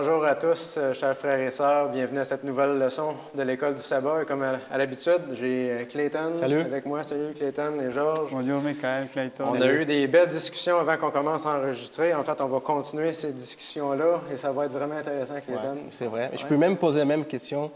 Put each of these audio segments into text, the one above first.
bonjour à tous, chers frères et sœurs. Bienvenue à cette nouvelle leçon de l'École du sabbat. Et comme à l'habitude, j'ai Clayton avec moi. Salut Clayton et Georges. Bonjour Michael, Clayton. On a eu des belles discussions avant qu'on commence à enregistrer. En fait, on va continuer ces discussions-là et ça va être vraiment intéressant, Clayton. Ouais, c'est vrai. Je peux même poser la même question.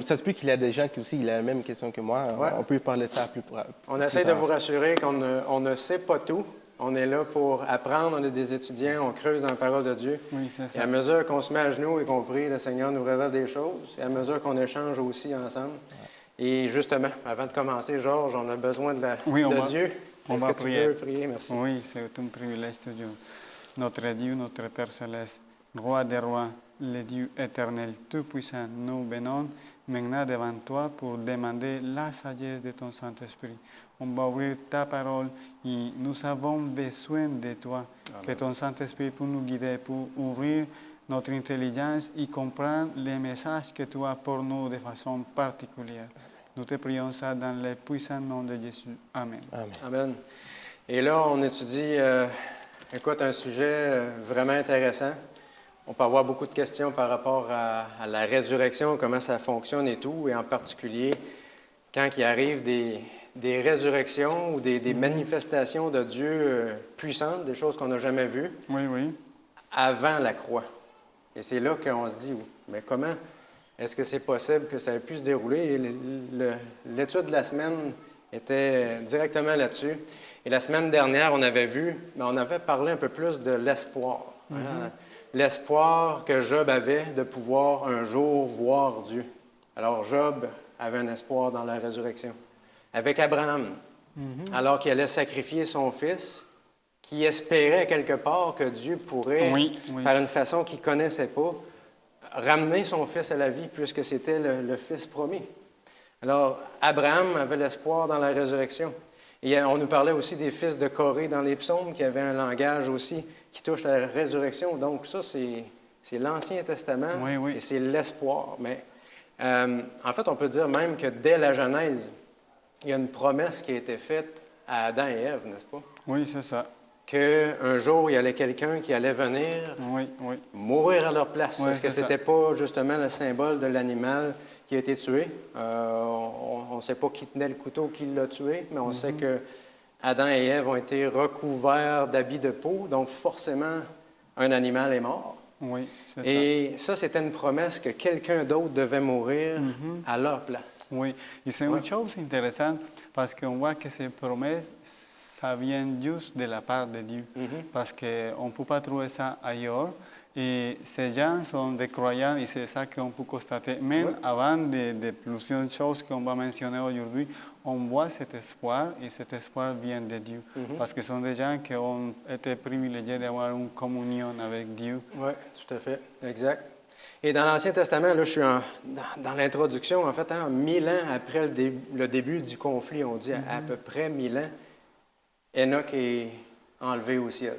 Ça se peut qu'il y a des gens qui aussi ont la même question que moi. Ouais. On peut parler ça plus. On essaie de vous rassurer qu'on ne sait pas tout. On est là pour apprendre, on est des étudiants, on creuse dans la parole de Dieu. Oui, c'est ça. Et à mesure qu'on se met à genoux et qu'on prie, le Seigneur nous révèle des choses. Et à mesure qu'on échange aussi ensemble. Ouais. Et justement, avant de commencer, Georges, on a besoin de Dieu. Est-ce que tu peux prier? Merci. Oui, c'est un privilège de Dieu. Notre Dieu, notre Père Céleste, Roi des rois, le Dieu éternel, tout-puissant, nous venons maintenant devant toi pour demander la sagesse de ton Saint-Esprit. On va ouvrir ta parole et nous avons besoin de toi. Amen. Que ton Saint-Esprit puisse nous guider, pour ouvrir notre intelligence et comprendre les messages que tu as pour nous de façon particulière. Nous te prions ça dans le puissant nom de Jésus. Amen. Amen. Amen. Et là, on étudie, un sujet vraiment intéressant. On peut avoir beaucoup de questions par rapport à la résurrection, comment ça fonctionne et tout, et en particulier quand il arrive des résurrections ou des manifestations de Dieu puissantes, des choses qu'on n'a jamais vues, avant la croix. Et c'est là qu'on se dit, mais comment est-ce que c'est possible que ça ait pu se dérouler? Et l'étude de la semaine était directement là-dessus. Et la semaine dernière, on avait parlé un peu plus de l'espoir. Hein? L'espoir que Job avait de pouvoir un jour voir Dieu. Alors Job avait un espoir dans la résurrection. Avec Abraham, alors qu'il allait sacrifier son fils, qui espérait quelque part que Dieu pourrait, par une façon qu'il ne connaissait pas, ramener son fils à la vie, puisque c'était le fils promis. Alors, Abraham avait l'espoir dans la résurrection. Et on nous parlait aussi des fils de Corée dans les psaumes, qui avaient un langage aussi qui touche la résurrection. Donc ça, c'est l'Ancien Testament et c'est l'espoir. Mais en fait, on peut dire même que dès la Genèse, il y a une promesse qui a été faite à Adam et Ève, n'est-ce pas? Oui, c'est ça. Qu'un jour, il y allait quelqu'un qui allait venir mourir à leur place. Est-ce que ce n'était pas justement le symbole de l'animal qui a été tué? On ne sait pas qui tenait le couteau, qui l'a tué, mais on sait que Adam et Ève ont été recouverts d'habits de peau, donc forcément, un animal est mort. Oui, c'est ça. Et ça, c'était une promesse que quelqu'un d'autre devait mourir à leur place. Oui, et c'est une chose intéressante parce qu'on voit que ces promesses, ça vient juste de la part de Dieu. Parce qu'on ne peut pas trouver ça ailleurs. Et ces gens sont des croyants et c'est ça qu'on peut constater. Même avant de plusieurs choses qu'on va mentionner aujourd'hui, on voit cet espoir et cet espoir vient de Dieu. Parce que ce sont des gens qui ont été privilégiés d'avoir une communion avec Dieu. Oui, tout à fait. Exact. Et dans l'Ancien Testament, là, je suis dans l'introduction, en fait, 1000 ans après le début du conflit, on dit à peu près 1000 ans, Enoch est enlevé au ciel.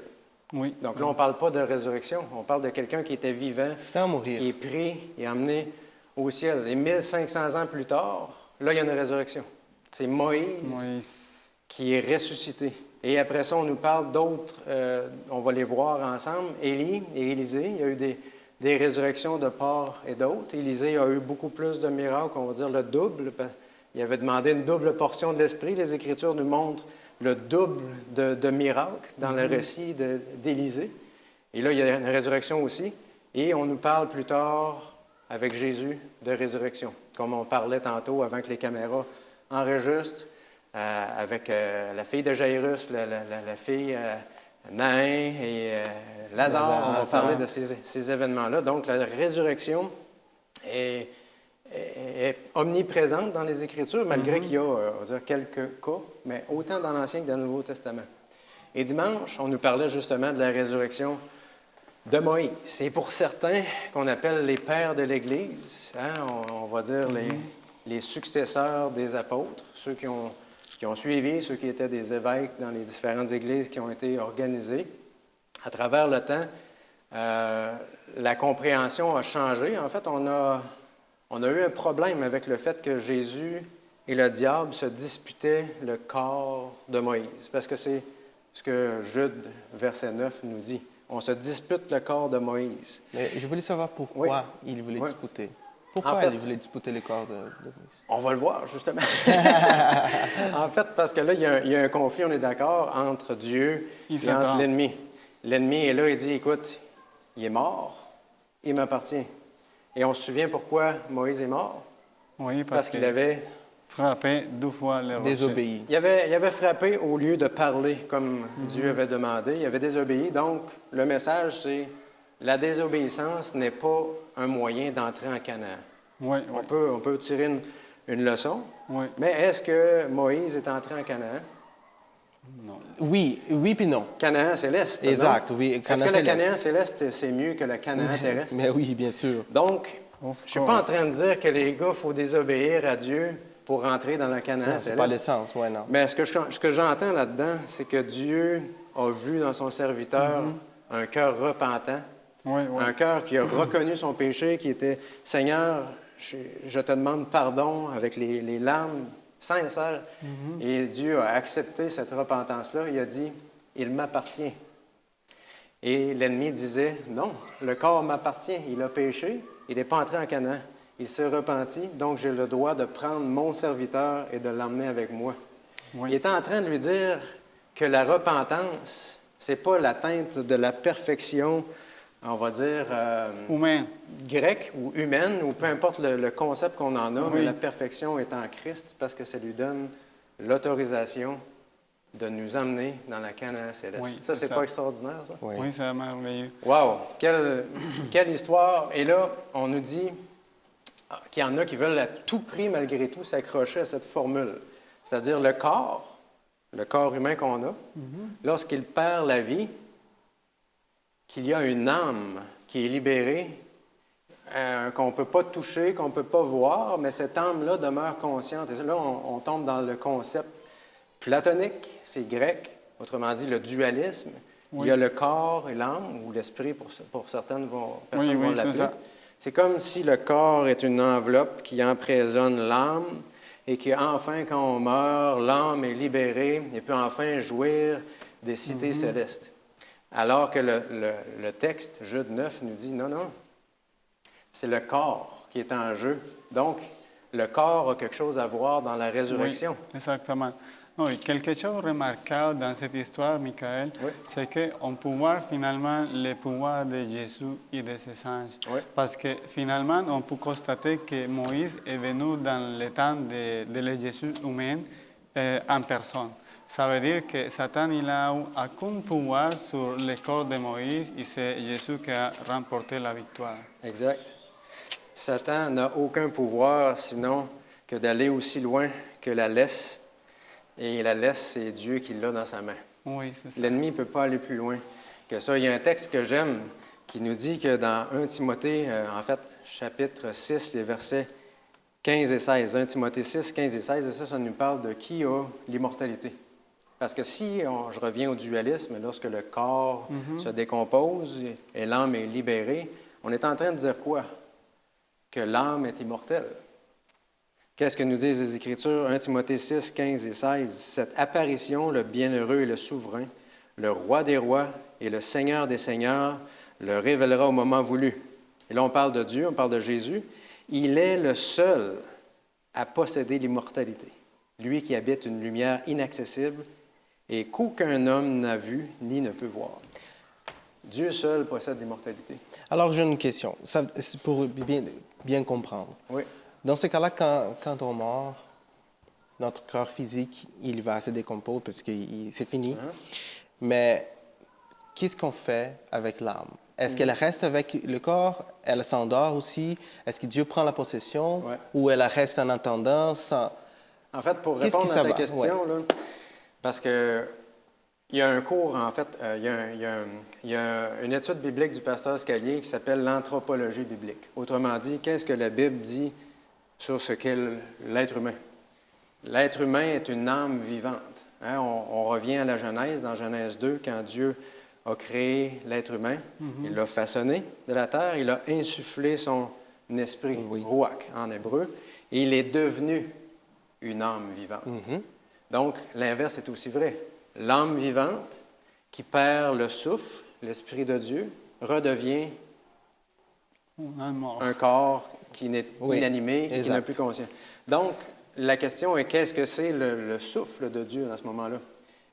Oui. Donc là, on ne parle pas de résurrection, on parle de quelqu'un qui était vivant, sans mourir, qui est pris et emmené au ciel. Et 1500 ans plus tard, là, il y a une résurrection. C'est Moïse qui est ressuscité. Et après ça, on nous parle d'autres, on va les voir ensemble, Élie et Élisée. Il y a eu des résurrections de part et d'autre. Élisée a eu beaucoup plus de miracles, on va dire le double. Il avait demandé une double portion de l'Esprit. Les Écritures nous montrent le double de miracles dans le récit d'Élisée. Et là, il y a une résurrection aussi. Et on nous parle plus tard, avec Jésus, de résurrection. Comme on parlait tantôt avant que les caméras enregistrent, avec la fille de Jairus, la fille Naïn et Lazare. On va parler de ces événements-là. Donc, la résurrection est omniprésente dans les Écritures, malgré qu'il y a, on va dire, quelques cas, mais autant dans l'Ancien que dans le Nouveau Testament. Et dimanche, on nous parlait justement de la résurrection de Moïse. C'est pour certains qu'on appelle les pères de l'Église, on va dire les successeurs des apôtres, ceux qui ont suivi, ceux qui étaient des évêques dans les différentes églises qui ont été organisées. À travers le temps, la compréhension a changé. En fait, on a eu un problème avec le fait que Jésus et le diable se disputaient le corps de Moïse. Parce que c'est ce que Jude, verset 9, nous dit. On se dispute le corps de Moïse. Mais je voulais savoir pourquoi il voulait Oui. disputer. Pourquoi En fait, il voulait disputer le corps de Moïse? On va le voir, justement. En fait, parce que là, il y a un conflit, on est d'accord, entre Dieu et entre l'ennemi. L'ennemi est là et dit, écoute, il est mort, il m'appartient. Et on se souvient pourquoi Moïse est mort? Oui, Parce qu'il avait frappé 2 fois le rocher. Désobéi. Il avait frappé au lieu de parler comme Dieu avait demandé. Il avait désobéi. Donc, le message, c'est la désobéissance n'est pas un moyen d'entrer en Canaan. Oui, On peut tirer une leçon. oui. Mais est-ce que Moïse est entré en Canaan? Non. Oui, puis non. Canaan céleste. non? Exact, oui. Est-ce Canaan que le céleste. Canaan céleste, c'est mieux que le Canaan terrestre? Mais oui, bien sûr. Donc, je ne suis pas en train de dire que les gars, il faut désobéir à Dieu pour rentrer dans le Canaan Non, c'est céleste. pas l'essence, ouais, non. Mais ce que j'entends là-dedans, c'est que Dieu a vu dans son serviteur un cœur repentant, Oui, oui. un cœur qui a reconnu son péché, qui était « Seigneur, je te demande pardon » avec les larmes sincères. Et Dieu a accepté cette repentance-là. Il a dit « Il m'appartient ». Et l'ennemi disait « Non, le corps m'appartient. Il a péché, il n'est pas entré en Canaan. Il s'est repenti, donc j'ai le droit de prendre mon serviteur et de l'emmener avec moi. » Oui. Il est en train de lui dire que la repentance, ce n'est pas l'atteinte de la perfection, on va dire, Humain. grecque ou humaine, ou peu importe le concept qu'on en a, Oui. mais la perfection est en Christ parce que ça lui donne l'autorisation de nous emmener dans la Canaan céleste. Oui, ça, c'est c'est ça. pas extraordinaire, ça? Oui. Oui, c'est merveilleux. Wow! Quelle histoire! Et là, on nous dit qu'il y en a qui veulent à tout prix, malgré tout, s'accrocher à cette formule. C'est-à-dire le corps humain qu'on a, lorsqu'il perd la vie, qu'il y a une âme qui est libérée, qu'on ne peut pas toucher, qu'on ne peut pas voir, mais cette âme-là demeure consciente. Et là, on tombe dans le concept platonique, c'est grec, autrement dit le dualisme. Oui. Il y a le corps et l'âme, ou l'esprit pour certaines personnes vont oui, c'est l'appeler. ça. C'est comme si le corps est une enveloppe qui emprisonne l'âme et que enfin, quand on meurt, l'âme est libérée et peut enfin jouir des cités célestes. Alors que le texte, Jude 9, nous dit non, non, c'est le corps qui est en jeu. Donc, le corps a quelque chose à voir dans la résurrection. Oui, exactement. Non, et quelque chose de remarquable dans cette histoire, Michael, Oui. c'est qu'on peut voir finalement le pouvoir de Jésus et de ses anges. Oui. Parce que finalement, on peut constater que Moïse est venu dans le temps de le Jésus humain en personne. Ça veut dire que Satan il a aucun pouvoir sur le corps de Moïse et c'est Jésus qui a remporté la victoire. Exact. Satan n'a aucun pouvoir sinon que d'aller aussi loin que la laisse. Et la laisse, c'est Dieu qui l'a dans sa main. Oui, c'est ça. L'ennemi ne peut pas aller plus loin que ça. Il y a un texte que j'aime qui nous dit que dans 1 Timothée, en fait, chapitre 6, les versets 15 et 16, 1 Timothée 6, 15 et 16, et ça nous parle de qui a l'immortalité. Parce que si je reviens au dualisme, lorsque le corps se décompose et l'âme est libérée, on est en train de dire quoi? Que l'âme est immortelle. Qu'est-ce que nous disent les Écritures? 1 Timothée 6, 15 et 16. Cette apparition, le bienheureux et le souverain, le roi des rois et le Seigneur des seigneurs, le révélera au moment voulu. Et là, on parle de Dieu, on parle de Jésus. Il est le seul à posséder l'immortalité. Lui qui habite une lumière inaccessible et qu'aucun homme n'a vu ni ne peut voir. Dieu seul possède l'immortalité. Alors, j'ai une question. Ça, c'est pour bien comprendre. Oui. Dans ce cas-là, quand on meurt, notre corps physique, il va se décomposer parce que c'est fini. Mais qu'est-ce qu'on fait avec l'âme? Est-ce qu'elle reste avec le corps? Elle s'endort aussi? Est-ce que Dieu prend la possession? Ouais. Ou elle reste en attendant sans... En fait, pour Qu'est-ce répondre qui à ça ta va? question, là, parce que il y a un cours, en fait, il y a une étude biblique du pasteur Scalier qui s'appelle l'anthropologie biblique. Autrement dit, qu'est-ce que la Bible dit sur ce qu'est l'être humain? L'être humain est une âme vivante. Hein? On revient à la Genèse, dans Genèse 2, quand Dieu a créé l'être humain, il l'a façonné de la terre, il a insufflé son esprit, ruach en hébreu, et il est devenu une âme vivante. Donc, l'inverse est aussi vrai. L'âme vivante qui perd le souffle, l'Esprit de Dieu, redevient Un mort. un corps qui n'est Oui, inanimé, qui exact. n'est plus conscient. Donc, la question est qu'est-ce que c'est le souffle de Dieu à ce moment-là?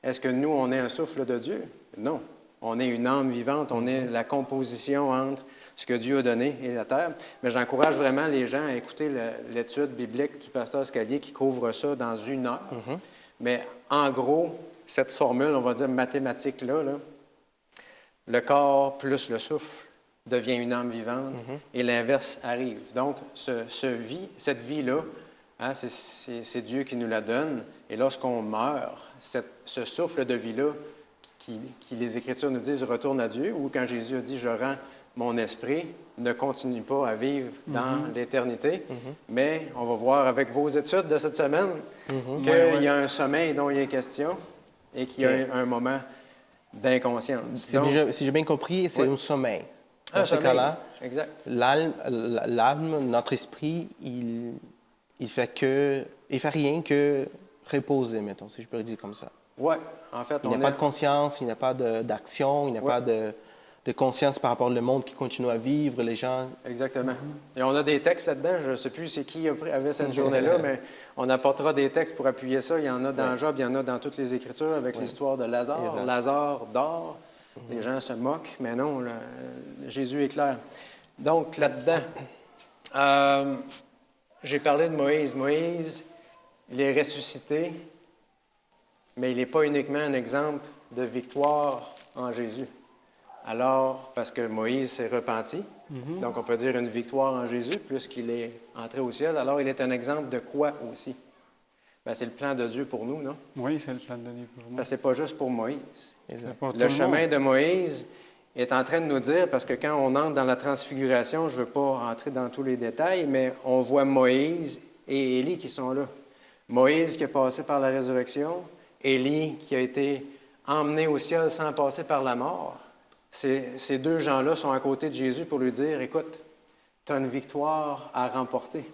Est-ce que nous, on est un souffle de Dieu? Non. On est une âme vivante, on est la composition entre ce que Dieu a donné et la terre. Mais j'encourage vraiment les gens à écouter l'étude biblique du pasteur Scalier qui couvre ça dans 1 heure. Mais en gros, cette formule, on va dire mathématique-là, le corps plus le souffle devient une âme vivante et l'inverse arrive. Donc, cette vie-là, hein, c'est Dieu qui nous la donne. Et lorsqu'on meurt, ce souffle de vie-là, qui les Écritures nous disent retourne à Dieu, ou quand Jésus a dit je rends mon esprit, ne continue pas à vivre dans l'éternité. Mais on va voir avec vos études de cette semaine qu'il y a un sommeil dont il est question et qu'il y a un moment d'inconscience. Donc, Si j'ai bien compris, c'est un sommeil. un Dans ce sommeil, cas-là, exact. l'âme, notre esprit, il fait rien que reposer, mettons, si je peux le dire comme ça. Oui, en fait, Il n'y a pas de conscience, il n'y a pas d'action, il n'y a pas de conscience par rapport au monde qui continue à vivre, les gens. Exactement. Et on a des textes là-dedans. Je ne sais plus c'est qui avait cette journée-là, mais on apportera des textes pour appuyer ça. Il y en a dans Job, il y en a dans toutes les Écritures avec l'histoire de Lazare. Exact. Lazare dort. Les gens se moquent, mais non, Jésus est clair. Donc, là-dedans, j'ai parlé de Moïse. Moïse, il est ressuscité, mais il n'est pas uniquement un exemple de victoire en Jésus. Alors, parce que Moïse s'est repenti, donc on peut dire une victoire en Jésus, puisqu'il est entré au ciel, alors il est un exemple de quoi aussi? Bien, c'est le plan de Dieu pour nous, non? Oui, c'est le plan de Dieu pour nous. Parce que ce n'est pas juste pour Moïse. C'est pour tout Le le chemin monde. de Moïse est en train de nous dire, parce que quand on entre dans la transfiguration, je ne veux pas entrer dans tous les détails, mais on voit Moïse et Élie qui sont là. Moïse qui est passé par la résurrection, Élie qui a été emmené au ciel sans passer par la mort. Ces deux gens-là sont à côté de Jésus pour lui dire, écoute, tu as une victoire à remporter.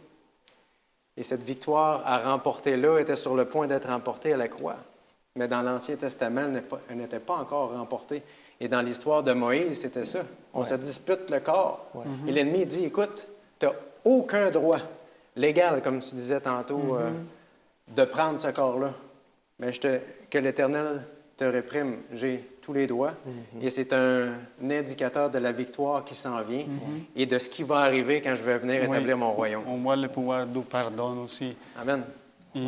Et cette victoire à remporter-là était sur le point d'être remportée à la croix. Mais dans l'Ancien Testament, elle n'était pas encore remportée. Et dans l'histoire de Moïse, c'était ça. On se dispute le corps. Et l'ennemi dit, écoute, tu n'as aucun droit légal, comme tu disais tantôt, de prendre ce corps-là. Mais que l'Éternel te réprime. J'ai tous les droits. Et c'est un indicateur de la victoire qui s'en vient et de ce qui va arriver quand je vais venir établir mon royaume. On voit le pouvoir du pardon aussi. Amen. Et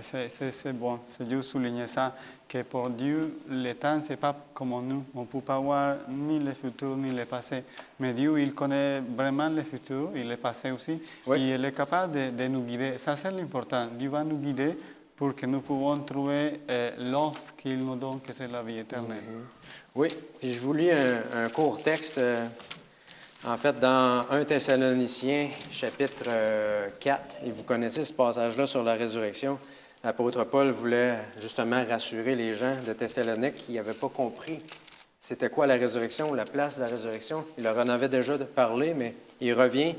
c'est bon, c'est juste souligner ça, que pour Dieu, le temps, ce n'est pas comme nous. On ne peut pas voir ni le futur ni le passé. Mais Dieu, il connaît vraiment le futur et le passé aussi. Oui. Et il est capable de nous guider. Ça, c'est l'important. Dieu va nous guider pour que nous puissions trouver l'offre qu'il nous donne, que c'est la vie éternelle. Oui, puis je vous lis un court texte, en fait, dans 1 Thessaloniciens, chapitre 4, et vous connaissez ce passage-là sur la résurrection. L'apôtre Paul voulait justement rassurer les gens de Thessalonique qui n'avaient pas compris c'était quoi la résurrection, la place de la résurrection. Il leur en avait déjà parlé, mais il revient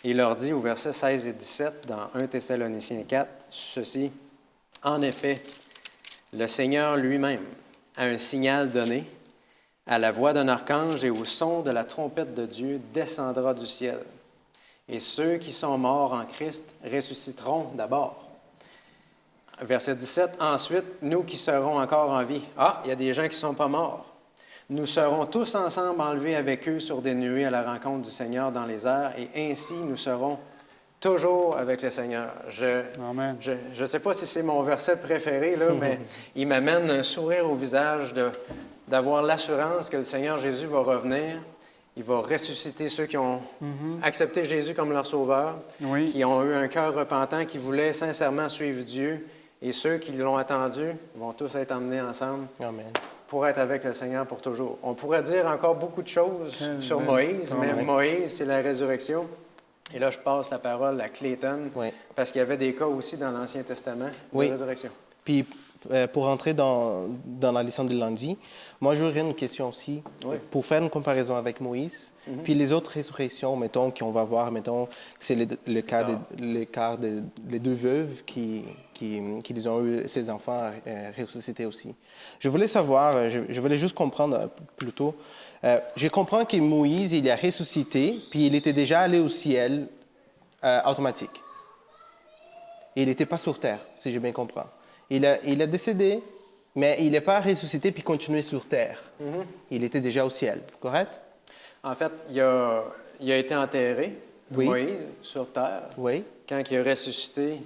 et il leur dit au verset 16 et 17 dans 1 Thessaloniciens 4, ceci. En effet, le Seigneur lui-même a un signal donné, à la voix d'un archange et au son de la trompette de Dieu descendra du ciel. Et ceux qui sont morts en Christ ressusciteront d'abord. Verset 17, ensuite, nous qui serons encore en vie. Ah, il y a des gens qui ne sont pas morts. Nous serons tous ensemble enlevés avec eux sur des nuées à la rencontre du Seigneur dans les airs, et ainsi nous serons toujours avec le Seigneur. Amen. Je ne sais pas si c'est mon verset préféré, là, mais il m'amène un sourire au visage d'avoir l'assurance que le Seigneur Jésus va revenir. Il va ressusciter ceux qui ont accepté Jésus comme leur sauveur, Oui. qui ont eu un cœur repentant, qui voulaient sincèrement suivre Dieu. Et ceux qui l'ont attendu vont tous être emmenés ensemble Amen. pour être avec le Seigneur pour toujours. On pourrait dire encore beaucoup de choses sur Moïse, mais Moïse, c'est la résurrection. Et là, je passe la parole à Clayton, Oui. parce qu'il y avait des cas aussi dans l'Ancien Testament de résurrection. Puis pour entrer dans la leçon de lundi, moi, j'aurais une question aussi, Oui. pour faire une comparaison avec Moïse, puis les autres résurrections, mettons, qu'on va voir, mettons, que c'est le cas les deux veuves qui ont eu ces enfants ressuscités aussi. Je voulais savoir, je voulais juste comprendre plutôt, je comprends que Moïse, il a ressuscité, puis il était déjà allé au ciel automatique. Et il n'était pas sur terre, si j'ai bien compris. Il a décédé, mais il n'est pas ressuscité puis continué sur terre. Il était déjà au ciel, correct? En fait, il a été enterré, Oui. Moïse, sur terre. Oui. Quand il est ressuscité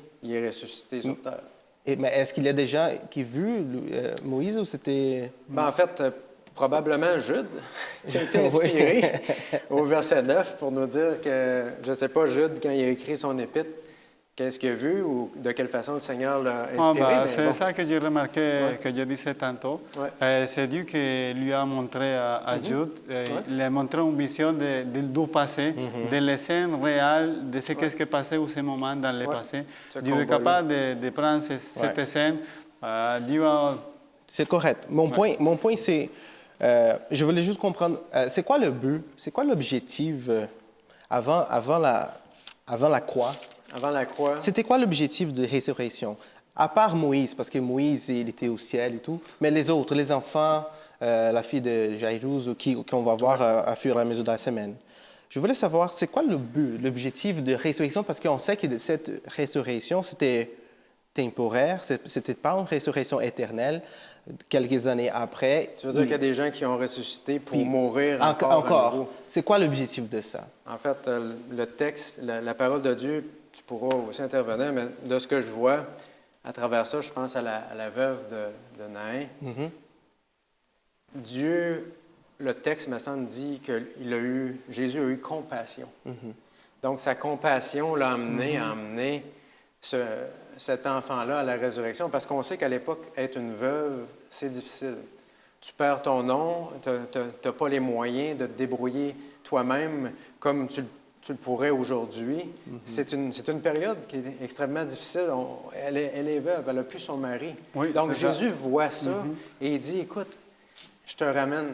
sur terre. Mais est-ce qu'il a déjà vu Moïse ou c'était... Ben, en fait, probablement Jude, qui a été inspiré au verset 9 pour nous dire que, je ne sais pas, Jude, quand il a écrit son épître, qu'est-ce qu'il a vu ou de quelle façon le Seigneur l'a inspiré. C'est ça que j'ai remarqué, que je disais tantôt. Ouais. C'est Dieu qui lui a montré à Jude, il a montré une vision du passé, de l'escène réelle de ce qui passait au ce moment dans le passé. Dieu est capable de prendre cette scène. Dieu a... C'est correct. Mon point, c'est... je voulais juste comprendre, c'est quoi le but, c'est quoi l'objectif avant la croix? Avant la croix. C'était quoi l'objectif de résurrection? À part Moïse, parce que Moïse, il était au ciel et tout, mais les autres, les enfants, la fille de Jairus, qu'on va voir à fur et à mesure de la semaine. Je voulais savoir, c'est quoi le but, l'objectif de résurrection? Parce qu'on sait que cette résurrection, c'était temporaire, c'était pas une résurrection éternelle. Quelques années après... Tu veux dire qu'il y a des gens qui ont ressuscité pour mourir encore à nouveau? C'est quoi l'objectif de ça? En fait, le texte, la parole de Dieu, tu pourras aussi intervenir, mais de ce que je vois, à travers ça, je pense à la veuve de Naïn. Dieu, le texte, me semble, dit que Jésus a eu compassion. Donc, sa compassion l'a amené à emmener cet enfant-là à la résurrection, parce qu'on sait qu'à l'époque, être une veuve, c'est difficile. Tu perds ton nom, tu n'as pas les moyens de te débrouiller toi-même comme tu le pourrais aujourd'hui. C'est une période qui est extrêmement difficile. Elle est veuve, elle n'a plus son mari. Oui, donc, Jésus voit ça et il dit, écoute, je te ramène.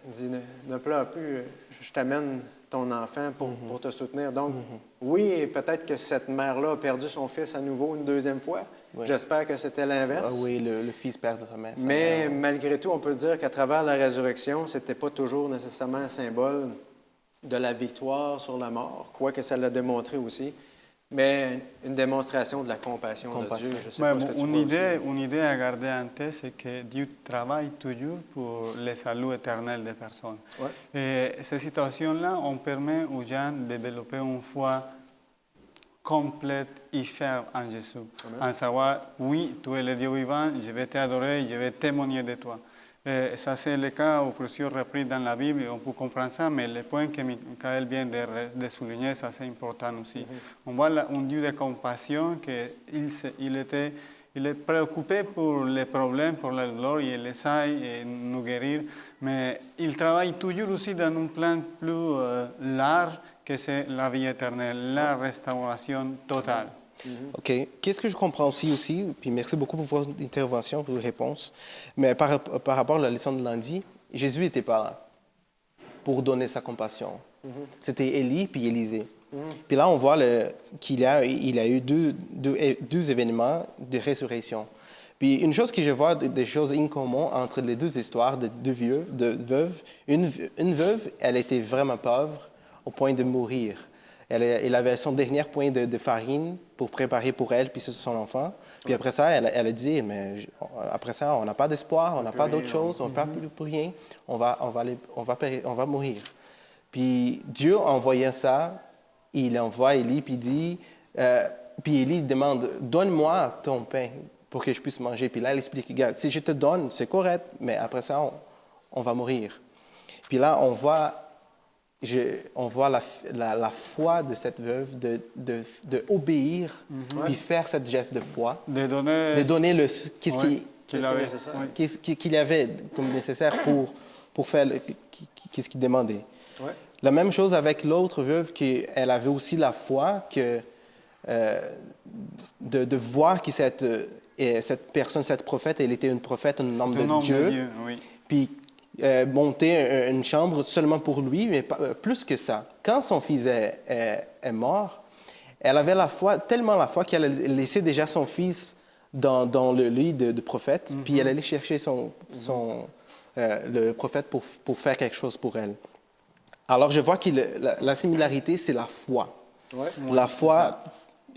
Il dit, ne pleure plus, je t'amène ton enfant pour te soutenir. Donc, oui, peut-être que cette mère-là a perdu son fils à nouveau une deuxième fois. Oui. J'espère que c'était l'inverse. Oui, le fils perdra sa mère. Mais malgré tout, on peut dire qu'à travers la résurrection, ce n'était pas toujours nécessairement un symbole de la victoire sur la mort, quoique ça l'a démontré aussi, mais une démonstration de la compassion de Dieu. Je sais pas ce que tu une idée à garder en tête, c'est que Dieu travaille toujours pour le salut éternel des personnes. Ouais. Et ces situations-là, on permet aux gens de développer une foi complète et ferme en Jésus. En savoir, oui, tu es le Dieu vivant, je vais t'adorer, je vais témoigner de toi. Et ça, c'est le cas à plusieurs reprises dans la Bible, on peut comprendre ça, mais le point que Michael vient de souligner, ça c'est important aussi. On voit un Dieu de compassion, il est préoccupé pour les problèmes, pour la douleur, et il essaie de nous guérir, mais il travaille toujours aussi dans un plan plus large que c'est la vie éternelle, la restauration totale. OK. Qu'est-ce que je comprends aussi, puis merci beaucoup pour votre intervention, pour vos réponses, mais par rapport à la leçon de lundi, Jésus n'était pas là pour donner sa compassion. C'était Élie puis Élisée. Puis là, on voit qu'il a eu deux événements de résurrection. Puis une chose que je vois, des choses en commun entre les deux histoires de deux veuves, une veuve, elle était vraiment pauvre au point de mourir. Elle avait son dernier point de farine pour préparer pour elle puis son enfant. Puis après ça, elle a dit, mais après ça, on n'a pas d'espoir, on n'a pas d'autre chose, on ne peut plus rien, on va mourir. Puis Dieu, en voyant ça, il envoie Élie, puis dit, puis Élie demande, donne-moi ton pain pour que je puisse manger. Puis là, elle explique, regarde, si je te donne, c'est correct, mais après ça, on va mourir. Puis là, on voit la foi de cette veuve de obéir puis faire cette geste de foi, de donner qu'est-ce qu'il avait comme nécessaire pour faire qu'est-ce qu'il demandait. Ouais. La même chose avec l'autre veuve, qu'elle avait aussi la foi de voir que cette personne, cette prophète, elle était une prophète, un homme C'est un de homme Dieu. de Dieu, oui. Puis monter une chambre seulement pour lui, mais plus que ça. Quand son fils est mort, elle avait la foi, tellement la foi qu'elle a laissé déjà son fils dans le lit de prophète, puis elle allait chercher le prophète pour faire quelque chose pour elle. Alors je vois que la similarité, c'est la foi. Ouais. La foi,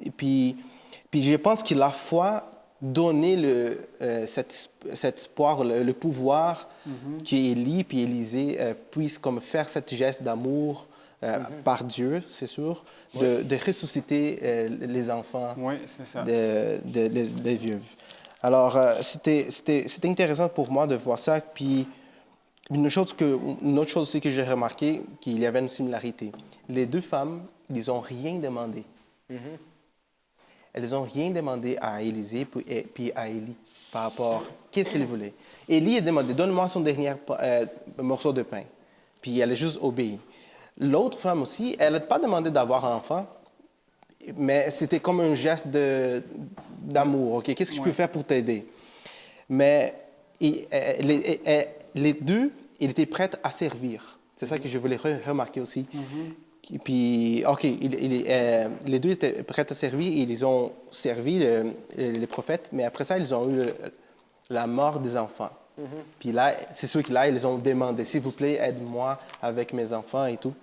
et puis je pense que la foi donnait cet espoir, le pouvoir qu'Élie puis Élisée puissent comme faire cette geste d'amour par Dieu, c'est sûr, de ressusciter les enfants Oui, c'est ça. des veuves. Alors, c'était intéressant pour moi de voir ça. Puis, une autre chose aussi que j'ai remarqué, qu'il y avait une similarité. Les deux femmes, ils n'ont rien demandé. Elles n'ont rien demandé à Élisée puis à Élie par rapport à qu'est-ce qu'ils voulaient. Élie a demandé, donne-moi son dernier morceau de pain. Puis elle a juste obéi. L'autre femme aussi, elle n'a pas demandé d'avoir un enfant, mais c'était comme un geste d'amour. OK, qu'est-ce que je peux faire pour t'aider? Mais les deux, ils étaient prêts à servir. C'est ça que je voulais remarquer aussi. Et puis, OK, les deux étaient prêts à servir et ils ont servi les prophètes, mais après ça, ils ont eu la mort des enfants. Puis là, c'est sûr que là, ils ont demandé, s'il vous plaît, aide-moi avec mes enfants et tout.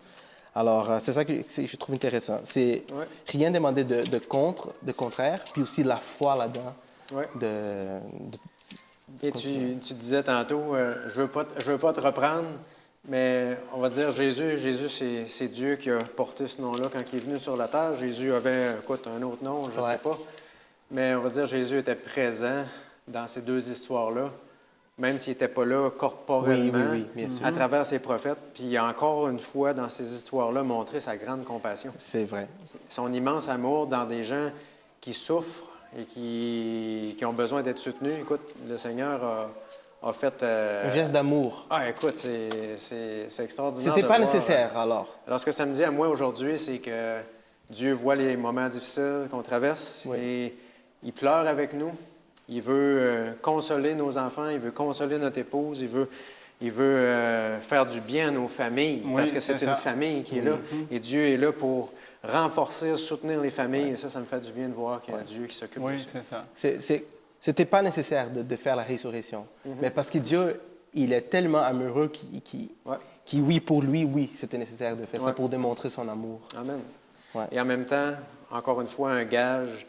Alors, c'est ça que je trouve intéressant. C'est rien demander de contraire, puis aussi la foi là-dedans. Ouais. Et tu disais tantôt, je veux pas te reprendre, mais on va dire Jésus, c'est Dieu qui a porté ce nom-là quand il est venu sur la terre. Jésus avait, un autre nom, je ne sais pas. Mais on va dire Jésus était présent dans ces deux histoires-là, même s'il n'était pas là corporellement, oui, bien sûr. à travers ses prophètes. Puis il a encore une fois, dans ces histoires-là, montré sa grande compassion. C'est vrai. Son immense amour dans des gens qui souffrent et qui ont besoin d'être soutenus. Écoute, le Seigneur a fait... Un geste d'amour. Ah, écoute, c'est extraordinaire. C'était de pas voir. nécessaire, alors. Alors, ce que ça me dit à moi aujourd'hui, c'est que Dieu voit les moments difficiles qu'on traverse et il pleure avec nous. Il veut consoler nos enfants, il veut consoler notre épouse, il veut faire du bien à nos familles, parce que c'est une famille qui est là. Et Dieu est là pour renforcer, soutenir les familles. Et ça me fait du bien de voir qu'il y a Dieu qui s'occupe de ça. C'est ça. C'était pas nécessaire de faire la résurrection. Mais parce que Dieu, il est tellement amoureux qu'il oui, pour lui, oui, c'était nécessaire de faire ça pour démontrer son amour. Amen. Ouais. Et en même temps, encore une fois, un gage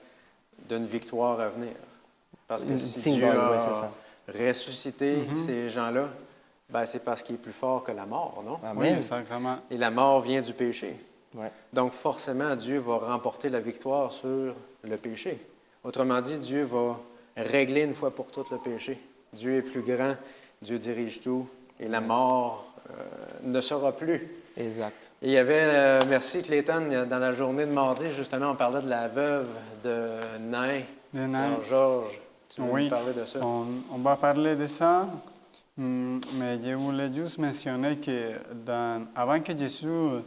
d'une victoire à venir. Parce que si Dieu a ressuscité ces gens-là, ben c'est parce qu'il est plus fort que la mort, non? Amen. Oui, exactement. Et la mort vient du péché. Ouais. Donc, forcément, Dieu va remporter la victoire sur le péché. Autrement dit, Dieu va régler une fois pour toutes le péché. Dieu est plus grand, Dieu dirige tout, et la mort ne sera plus. Exact. Et il y avait, merci Clayton, dans la journée de mardi, justement, on parlait de la veuve de Nain. Alors, Georges, tu veux nous parler de ça? On va parler de ça, mais je voulais juste mentionner que avant que Jésus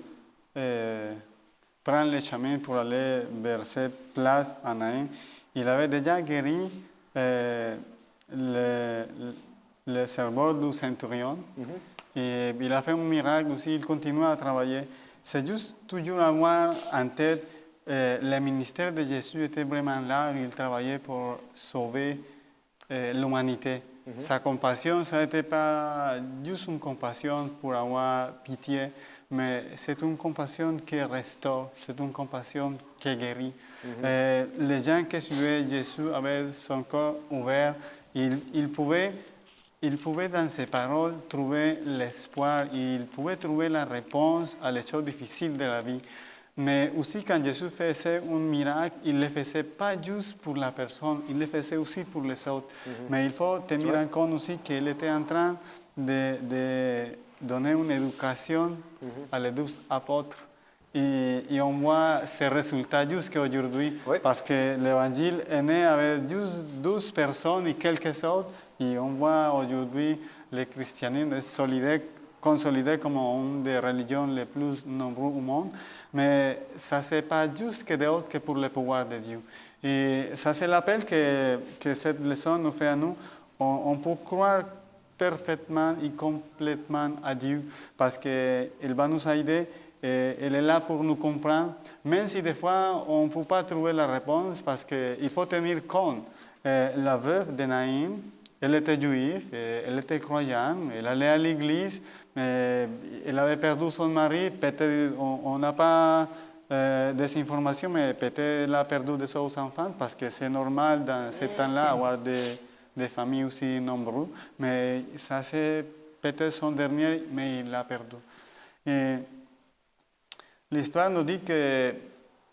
prenne le chemin pour aller vers cette place à Nain, il avait déjà guéri le cerveau du centurion. Et il a fait un miracle aussi, il continue à travailler. C'est juste toujours avoir en tête, le ministère de Jésus était vraiment là, il travaillait pour sauver l'humanité. Sa compassion, ça n'était pas juste une compassion pour avoir pitié, mais c'est une compassion qui restaure, c'est une compassion qui guérit. Les gens qui suivaient Jésus avaient son cœur ouvert, ils pouvaient dans ses paroles trouver l'espoir, ils pouvaient trouver la réponse à les choses difficiles de la vie. Mais aussi quand Jésus faisait un miracle, il ne le faisait pas juste pour la personne, il le faisait aussi pour les autres. Mais il faut tenir en compte aussi qu'il était en train de donner une éducation à les 12 apôtres. Et on voit ces résultats jusqu'à aujourd'hui, parce que l'évangile est né avec juste 12 personnes et quelques autres. Et on voit aujourd'hui le christianisme est consolidé comme une des religions les plus nombreuses au monde. Mais ça, ce n'est pas juste que d'autres que pour le pouvoir de Dieu. Et ça, c'est l'appel que cette leçon nous fait à nous. On peut croire parfaitement et complètement à Dieu parce qu'il va nous aider. Et elle est là pour nous comprendre, même si des fois on ne peut pas trouver la réponse parce qu'il faut tenir compte. La veuve de Naïm, elle était juive, elle était croyante, elle allait à l'église, mais elle avait perdu son mari. Peut-être on n'a pas des informations, mais peut-être elle a perdu de ses enfants parce que c'est normal dans ce temps-là avoir des familles aussi nombreuses. Mais ça c'est peut-être son dernier, mais il l'a perdu. Et l'histoire nous dit que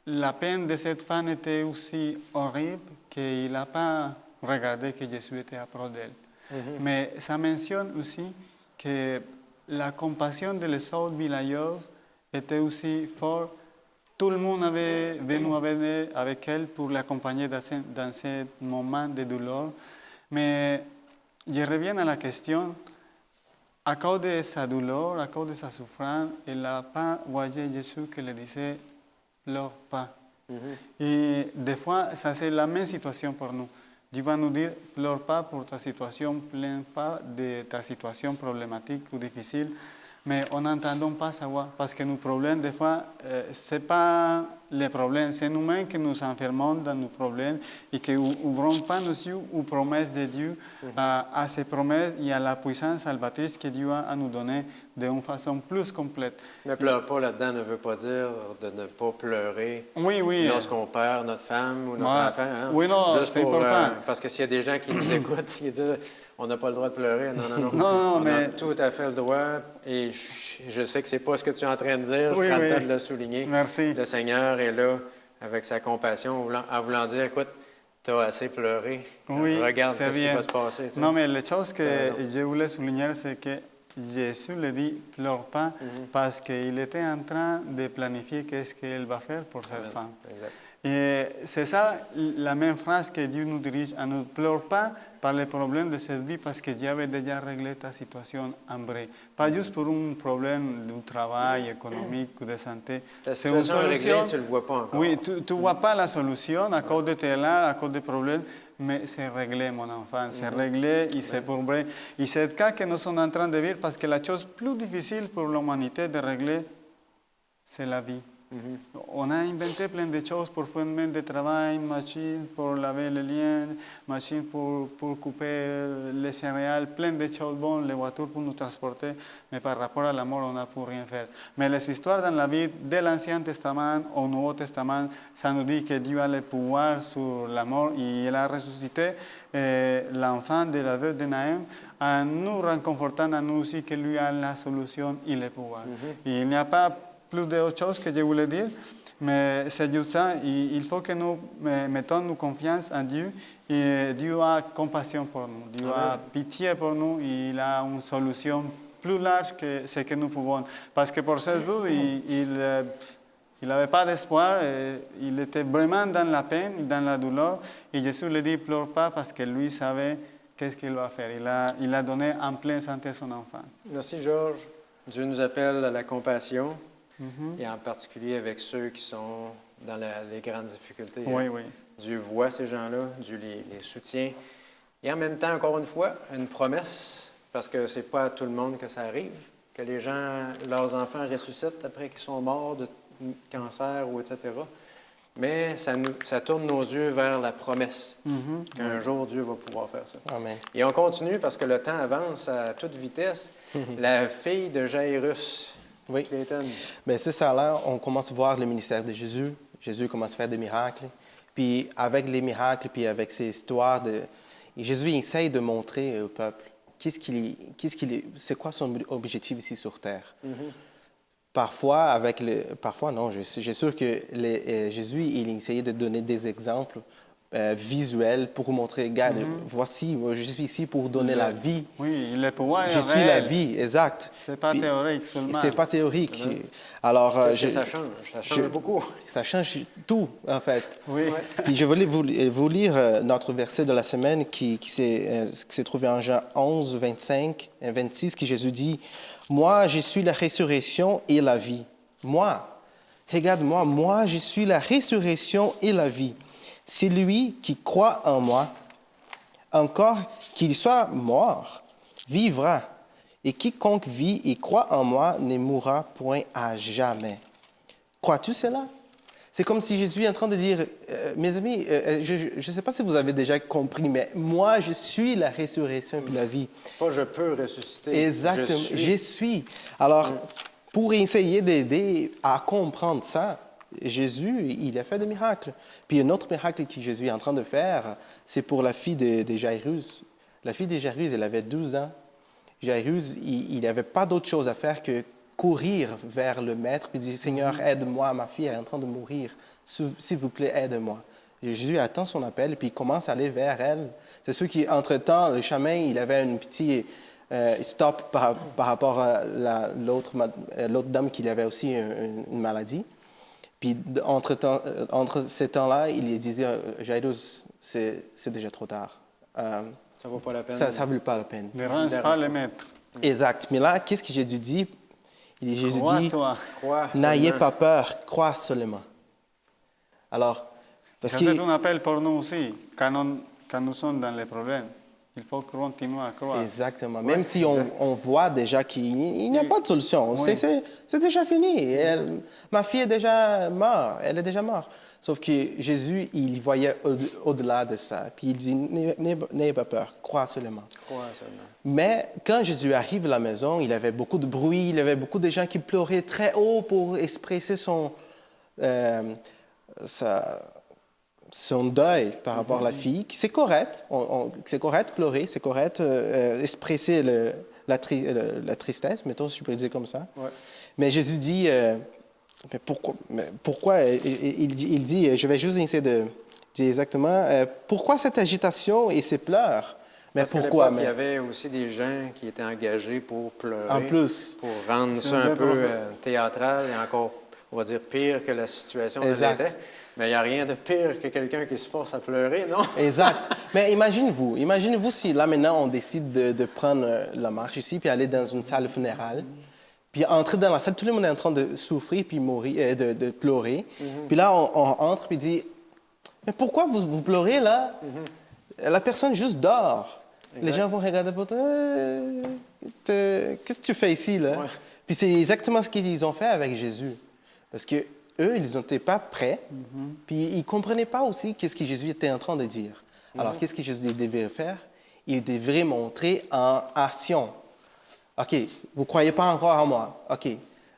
la peine de cette femme était aussi horrible qu'il n'a pas regardé que Jésus était à d'elle. Mais ça mentionne aussi que la compassion de les autres villageois était aussi forte. Tout le monde avait venu avec elle pour l'accompagner dans ce moment de douleur. Mais je reviens à la question. À cause de sa douleur, à cause de sa souffrance, elle n'a pas voyé Jésus qui lui disait « pleure pas ». Et des fois, ça c'est la même situation pour nous. Dieu va nous dire « pleure pas pour ta situation, plains pas de ta situation problématique ou difficile ». Mais on n'entend pas savoir, parce que nos problèmes, des fois, ce n'est pas les problèmes, c'est nous-mêmes qui nous enfermons dans nos problèmes et qui n'ouvrons pas nos yeux aux promesses de Dieu, à ces promesses et à la puissance salvatrice que Dieu a à nous donner d'une façon plus complète. Ne pleure pas là-dedans ne veut pas dire de ne pas pleurer lorsqu'on perd notre femme ou notre enfant. Hein? Oui, non, c'est important. Parce que s'il y a des gens qui nous écoutent, qui disent on n'a pas le droit de pleurer. Non. Non, on a tout à fait le droit. Et je sais que ce n'est pas ce que tu es en train de dire. Je prends le temps de le souligner. Merci. Le Seigneur est là avec sa compassion en voulant dire, écoute, tu as assez pleuré. Regarde ce qui va se passer. Tu sais. Non, mais la chose que je voulais souligner, c'est que Jésus le dit, pleure pas, parce qu'il était en train de planifier qu'est-ce qu'elle va faire pour cette femme. Exact. Et c'est ça la même phrase que Dieu nous dirige à ne pleure pas par les problèmes de cette vie parce que Dieu avait déjà réglé ta situation en vrai. Pas juste pour un problème de travail, économique ou de santé. C'est une solution. Réglée, tu ne le vois pas encore. Oui, tu ne vois pas la solution à cause de tes larmes, à cause des problèmes, mais c'est réglé, mon enfant. C'est réglé et c'est pour vrai. Et c'est le cas que nous sommes en train de vivre parce que la chose plus difficile pour l'humanité de régler, c'est la vie. On a inventé plein de choses pour faire même de travail, machines pour laver les liens, machines pour couper les céréales, plein de choses bonnes, les voitures pour nous transporter, mais par rapport à la mort, on n'a pu rien faire. Mais les histoires dans la vie de l'Ancien Testament au Nouveau Testament, ça nous dit que Dieu a le pouvoir sur la mort et il a ressuscité l'enfant de la veuve de Naïm en nous réconfortant à nous aussi que lui a la solution et le pouvoir. Et il n'y a pas plus d'autres choses que je voulais dire, mais c'est juste ça. Il faut que nous mettons nos confiance en Dieu et Dieu a compassion pour nous. Dieu a pitié pour nous et il a une solution plus large que ce que nous pouvons. Parce que pour cette vie, il n'avait pas d'espoir, il était vraiment dans la peine, dans la douleur. Et Jésus lui dit, pleure pas parce que lui savait qu'est-ce qu'il va faire. Il a donné en pleine santé son enfant. Merci Georges. Dieu nous appelle à la compassion. Et en particulier avec ceux qui sont dans les grandes difficultés. Oui. Dieu voit ces gens-là, Dieu les soutient. Et en même temps, encore une fois, une promesse, parce que ce n'est pas à tout le monde que ça arrive, que les gens, leurs enfants ressuscitent après qu'ils sont morts de cancer ou etc. Mais ça tourne nos yeux vers la promesse qu'un jour Dieu va pouvoir faire ça. Amen. Et on continue parce que le temps avance à toute vitesse. La fille de Jairus. Oui. Mais c'est ça, là, on commence à voir le ministère de Jésus. Jésus commence à faire des miracles. Puis avec les miracles, puis avec ces histoires, Jésus essaye de montrer au peuple c'est quoi son objectif ici sur Terre. Parfois, non, je suis sûr que Jésus, il essayait de donner des exemples visuel pour montrer, regarde, voici, moi, je suis ici pour donner la vie. Oui, le pouvoir je suis la vie, exact. C'est pas théorique seulement. C'est pas théorique. Alors, ça change beaucoup. Ça change tout, en fait. Oui. Puis je voulais vous lire notre verset de la semaine qui s'est trouvé en Jean 11, 25 et 26, qui Jésus dit, « Moi, je suis la résurrection et la vie. Moi, regarde-moi, moi, je suis la résurrection et la vie. C'est lui qui croit en moi, encore qu'il soit mort, vivra. Et quiconque vit et croit en moi ne mourra point à jamais. Crois-tu cela? C'est comme si Jésus est en train de dire, mes amis, je ne sais pas si vous avez déjà compris, mais moi, je suis la résurrection et la vie. Pas je peux ressusciter. Exactement, Je suis. Alors, pour essayer d'aider à comprendre ça, Jésus, il a fait des miracles. Puis un autre miracle que Jésus est en train de faire, c'est pour la fille de Jairus. La fille de Jairus, elle avait 12 ans. Jairus, il n'avait pas d'autre chose à faire que courir vers le maître et dire, Seigneur, aide-moi, ma fille est en train de mourir. S'il vous plaît, aide-moi. Et Jésus attend son appel, puis il commence à aller vers elle. C'est sûr qu'entre-temps, le chemin, il avait un petit stop par rapport à l'autre dame qui avait aussi une maladie. Puis entre ces temps-là, il lui disait, Jairus, c'est déjà trop tard. Ça vaut pas la peine. Ça ne vaut pas la peine. Ne dérange pas le maître. Exact. Mais là, qu'est-ce que Jésus dit? Jésus dit, Crois-toi. Crois n'ayez seulement. pas peur, crois seulement. Alors, parce Ça, que... c'est un appel pour nous aussi. Quand nous sommes dans les problèmes, il faut continuer à croire. Exactement. Ouais, Même si exact. on voit déjà qu'il n'y a pas de solution. Oui. C'est déjà fini. Ma fille est déjà morte. Elle est déjà morte. Sauf que Jésus, il voyait au-delà de ça. Puis il dit, n'ayez pas peur, crois seulement. Crois seulement. Mais quand Jésus arrive à la maison, il avait beaucoup de bruit, il y avait beaucoup de gens qui pleuraient très haut pour exprimer son deuil par rapport à la fille. C'est correct, c'est correct pleurer, c'est correct exprimer la tristesse, mettons si je peux le dire comme ça. Ouais. Mais Jésus dit, mais pourquoi il dit, je vais juste essayer de dire exactement, pourquoi cette agitation et ces pleurs? Mais Parce qu'à pourquoi? l'époque, il y avait aussi des gens qui étaient engagés pour pleurer. En plus. Pour rendre C'est ça un un peu prophète. théâtral et encore, on va dire, pire que la situation ne Exact. l'était. Mais il n'y a rien de pire que quelqu'un qui se force à pleurer, non? Exact. Mais imaginez-vous si là maintenant on décide de prendre la marche ici puis aller dans une salle funéraire. Puis entrer dans la salle, tout le monde est en train de souffrir puis mourir, de pleurer. Puis là on entre puis dit, mais pourquoi vous pleurez là? La personne juste dort. Les gens vont regarder pour toi. Qu'est-ce que tu fais ici là? Ouais. Puis c'est exactement ce qu'ils ont fait avec Jésus, parce que eux ils n'étaient pas prêts. Puis ils ne comprenaient pas aussi qu'est-ce que Jésus était en train de dire. Alors, qu'est-ce que Jésus devait faire? Il devrait montrer en action. OK, vous ne croyez pas encore en moi. OK,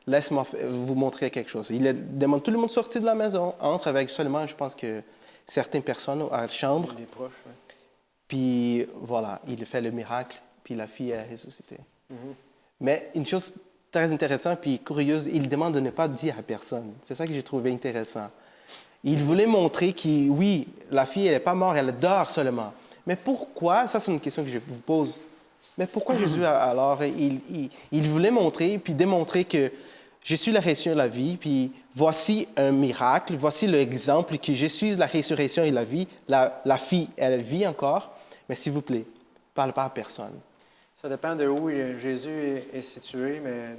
laisse-moi vous montrer quelque chose. Il demande tout le monde sortir de la maison, entre avec seulement, je pense que certaines personnes à la chambre. Les proches, ouais. Puis voilà, il fait le miracle, puis la fille est ressuscitée. Mais une chose très intéressante puis curieuse, il demande de ne pas dire à personne. C'est ça que j'ai trouvé intéressant. Il voulait montrer que, oui, la fille, elle n'est pas morte, elle dort seulement. Mais pourquoi, ça c'est une question que je vous pose, mais pourquoi Jésus, alors, il voulait montrer puis démontrer que je suis la résurrection et la vie, puis voici un miracle, voici l'exemple que je suis la résurrection et la vie. La fille, elle vit encore, mais s'il vous plaît, parle pas à personne. Ça dépend de où Jésus est situé, mais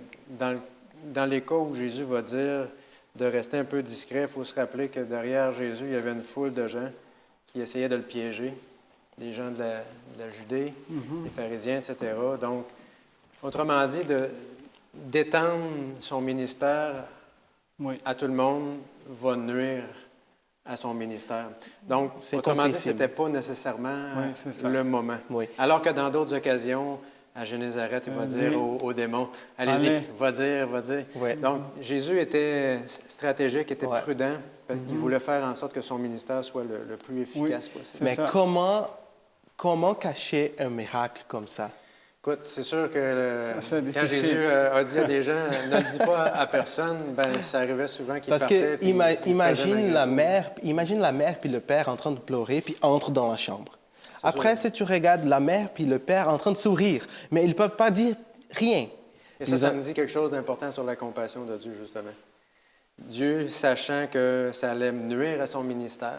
dans les cas où Jésus va dire de rester un peu discret, il faut se rappeler que derrière Jésus, il y avait une foule de gens qui essayaient de le piéger, des gens de la Judée, des pharisiens, etc. Donc, autrement dit, d'étendre son ministère Oui. à tout le monde va nuire à son ministère. Donc, C'est autrement dit, ce compréhensible. n'était pas nécessairement Oui, c'est ça. le moment. Oui. Alors que dans d'autres occasions, à Génézareth, il va dire aux démons, allez-y, Allez. va dire. Ouais. Donc, Jésus était stratégique, était Ouais. prudent, parce qu'il voulait faire en sorte que son ministère soit le plus efficace possible. C'est Mais ça. comment cacher un miracle comme ça? Écoute, c'est sûr que C'est quand difficile. Jésus a dit à des gens, ne le dis pas à personne, ben ça arrivait souvent qu'ils Parce partaient. que puis ils faisaient imagine la malgré mère puis le père en train de pleurer puis entre dans la chambre. Après, si tu regardes la mère puis le père en train de sourire, mais ils ne peuvent pas dire rien. tout. Et Ils ça ont- me dit quelque chose d'important sur la compassion de Dieu, justement. Dieu, sachant que ça allait nuire à son ministère,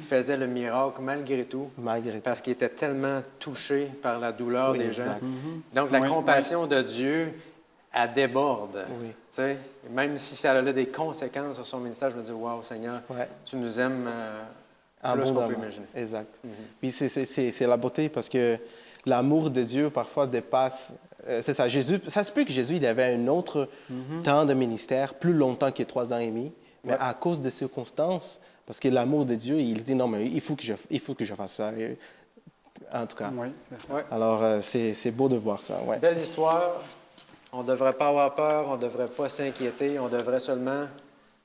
faisait le miracle malgré tout, Malgré tout. parce qu'il était tellement touché par la douleur Oui, des exact. gens. Donc, la Oui, compassion de Dieu, elle déborde. Oui. Tu sais, même si ça a des conséquences sur son ministère, je me dis, wow, Seigneur, Ouais. tu nous aimes Un Plus bon qu'on peut amour. imaginer. Exact. Puis c'est la beauté parce que l'amour de Dieu parfois dépasse. C'est ça, Jésus. Ça se peut que Jésus il avait un autre temps de ministère, plus longtemps que 3 ans et demi, mais à cause des circonstances, parce que l'amour de Dieu, il dit non, mais il faut que je fasse ça. En tout cas. Oui, c'est ça. Ouais. Alors, c'est beau de voir ça. Ouais. Belle histoire. On ne devrait pas avoir peur, on ne devrait pas s'inquiéter, on devrait seulement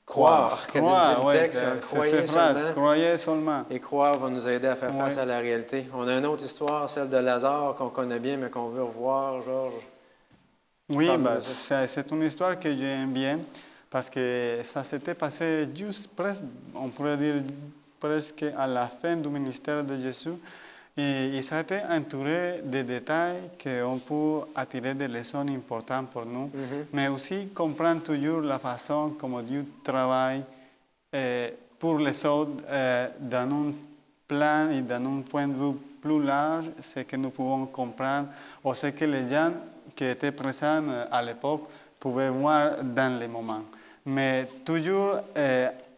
croire. Comme dit le ouais, texte, c'est croyez cette phrase, seulement. croyez seulement. Et croire va nous aider à faire face Ouais. à la réalité. On a une autre histoire, celle de Lazare, qu'on connaît bien, mais qu'on veut revoir, Georges. Oui, Parle-nous bah, de ça. c'est une histoire que j'aime bien parce que ça s'était passé juste presque, on pourrait dire presque à la fin du ministère de Jésus. Et ça a été entouré de détails qu'on peut attirer des leçons importantes pour nous, mais aussi comprendre toujours la façon comme Dieu travaille pour les autres dans un plan et dans un point de vue plus large, ce que nous pouvons comprendre ou ce que les gens qui étaient présents à l'époque pouvaient voir dans les moments. Mais toujours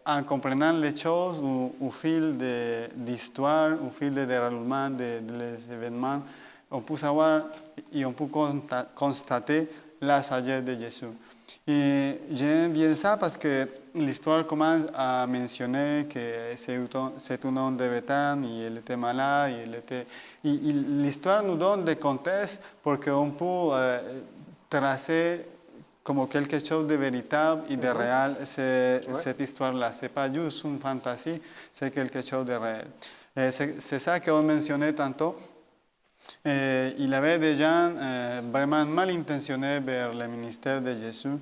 en comprenant les choses au fil de l'histoire, au fil du déroulement des événements, on peut savoir et on peut constater la sagesse de Jésus. Et j'aime bien ça parce que l'histoire commence à mentionner que c'est un homme de Béthane, et il était malade, l'histoire nous donne des contextes pour qu'on peut tracer comme quelque chose de véritable et de réel, cette histoire-là. Ce n'est pas juste une fantaisie, c'est quelque chose de réel. C'est ça qu'on mentionnait tantôt. Il y avait des gens vraiment mal intentionnés vers le ministère de Jésus